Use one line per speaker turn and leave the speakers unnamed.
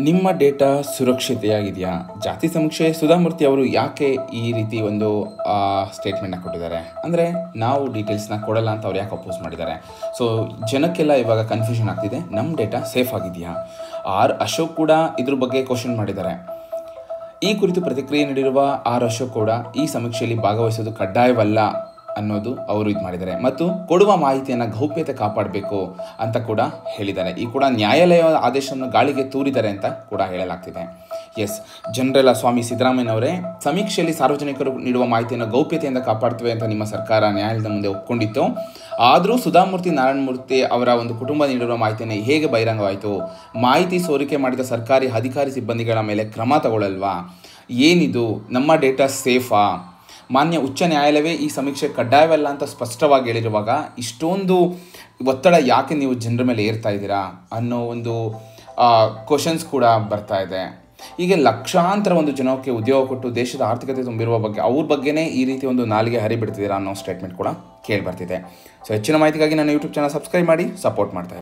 ನಿಮ್ಮ ಡೇಟಾ ಸುರಕ್ಷತೆಯಾಗಿದೆಯಾ? ಜಾತಿ ಸಮೀಕ್ಷೆ ಸುಧಾಮೂರ್ತಿ ಅವರು ಯಾಕೆ ಈ ರೀತಿ ಒಂದು ಸ್ಟೇಟ್ಮೆಂಟ್ನ ಕೊಟ್ಟಿದ್ದಾರೆ ಅಂದರೆ, ನಾವು ಡೀಟೇಲ್ಸ್ನ ಕೊಡಲ್ಲ ಅಂತ ಅವ್ರು ಯಾಕೆ ಅಪೋಸ್ ಮಾಡಿದ್ದಾರೆ? ಸೊ ಜನಕ್ಕೆಲ್ಲ ಇವಾಗ ಕನ್ಫ್ಯೂಷನ್ ಆಗ್ತಿದೆ, ನಮ್ಮ ಡೇಟಾ ಸೇಫ್ ಆಗಿದೆಯಾ? ಅಶೋಕ್ ಕೂಡ ಇದ್ರ ಬಗ್ಗೆ ಕ್ವಶನ್ ಮಾಡಿದ್ದಾರೆ. ಈ ಕುರಿತು ಪ್ರತಿಕ್ರಿಯೆ ನೀಡಿರುವ ಅಶೋಕ್ ಕೂಡ ಈ ಸಮೀಕ್ಷೆಯಲ್ಲಿ ಭಾಗವಹಿಸೋದು ಕಡ್ಡಾಯವಲ್ಲ ಅನ್ನೋದು ಅವರು ಮಾಡಿದ್ದಾರೆ ಮತ್ತು ಕೊಡುವ ಮಾಹಿತಿಯನ್ನು ಗೌಪ್ಯತೆ ಕಾಪಾಡಬೇಕು ಅಂತ ಕೂಡ ಹೇಳಿದ್ದಾರೆ. ಈ ಕೂಡ ನ್ಯಾಯಾಲಯ ಆದೇಶವನ್ನು ಗಾಳಿಗೆ ತೂರಿದ್ದಾರೆ ಅಂತ ಕೂಡ ಹೇಳಲಾಗ್ತಿದೆ. ಜನರಲ್ ಸ್ವಾಮಿ ಸಿದ್ದರಾಮಯ್ಯನವರೇ, ಸಮೀಕ್ಷೆಯಲ್ಲಿ ಸಾರ್ವಜನಿಕರು ನೀಡುವ ಮಾಹಿತಿಯನ್ನು ಗೌಪ್ಯತೆಯಿಂದ ಕಾಪಾಡ್ತೇವೆ ಅಂತ ನಿಮ್ಮ ಸರ್ಕಾರ ನ್ಯಾಯಾಲಯದ ಮುಂದೆ ಒಪ್ಕೊಂಡಿತ್ತು. ಆದರೂ ಸುಧಾಮೂರ್ತಿ ನಾರಾಯಣಮೂರ್ತಿ ಅವರ ಒಂದು ಕುಟುಂಬ ನೀಡಿರುವ ಮಾಹಿತಿಯನ್ನು ಹೇಗೆ ಬಹಿರಂಗವಾಯಿತು? ಮಾಹಿತಿ ಸೋರಿಕೆ ಮಾಡಿದ ಸರ್ಕಾರಿ ಅಧಿಕಾರಿ ಸಿಬ್ಬಂದಿಗಳ ಮೇಲೆ ಕ್ರಮ ತಗೊಳ್ಳಲ್ವಾ? ಏನಿದು? ನಮ್ಮ ಡೇಟಾ ಸೇಫಾ? ಮಾನ್ಯ ಉಚ್ಚ ನ್ಯಾಯಾಲಯವೇ ಈ ಸಮೀಕ್ಷೆ ಕಡ್ಡಾಯವಲ್ಲ ಅಂತ ಸ್ಪಷ್ಟವಾಗಿ ಹೇಳಿರುವಾಗ ಇಷ್ಟೊಂದು ಒತ್ತಡ ಯಾಕೆ ನೀವು ಜನರ ಮೇಲೆ ಏರ್ತಾ ಇದ್ದೀರಾ ಅನ್ನೋ ಒಂದು ಕ್ವಶನ್ಸ್ ಕೂಡ ಬರ್ತಾ ಇದೆ. ಹೀಗೆ ಲಕ್ಷಾಂತರ ಒಂದು ಜನಕ್ಕೆ ಉದ್ಯೋಗ ಕೊಟ್ಟು ದೇಶದ ಆರ್ಥಿಕತೆ ತುಂಬಿರುವ ಬಗ್ಗೆ ಅವ್ರ ಬಗ್ಗೆನೇ ಈ ರೀತಿ ಒಂದು ನಾಲಿಗೆ ಹರಿಬಿಡ್ತಿದ್ದೀರಾ ಅನ್ನೋ ಸ್ಟೇಟ್ಮೆಂಟ್ ಕೂಡ ಕೇಳಿ ಬರ್ತಿದೆ. ಸೊ ಹೆಚ್ಚಿನ ಮಾಹಿತಿಗಾಗಿ ನನ್ನ ಯೂಟ್ಯೂಬ್ ಚಾನಲ್ ಸಬ್ಸ್ಕ್ರೈಬ್ ಮಾಡಿ, ಸಪೋರ್ಟ್ ಮಾಡ್ತಾ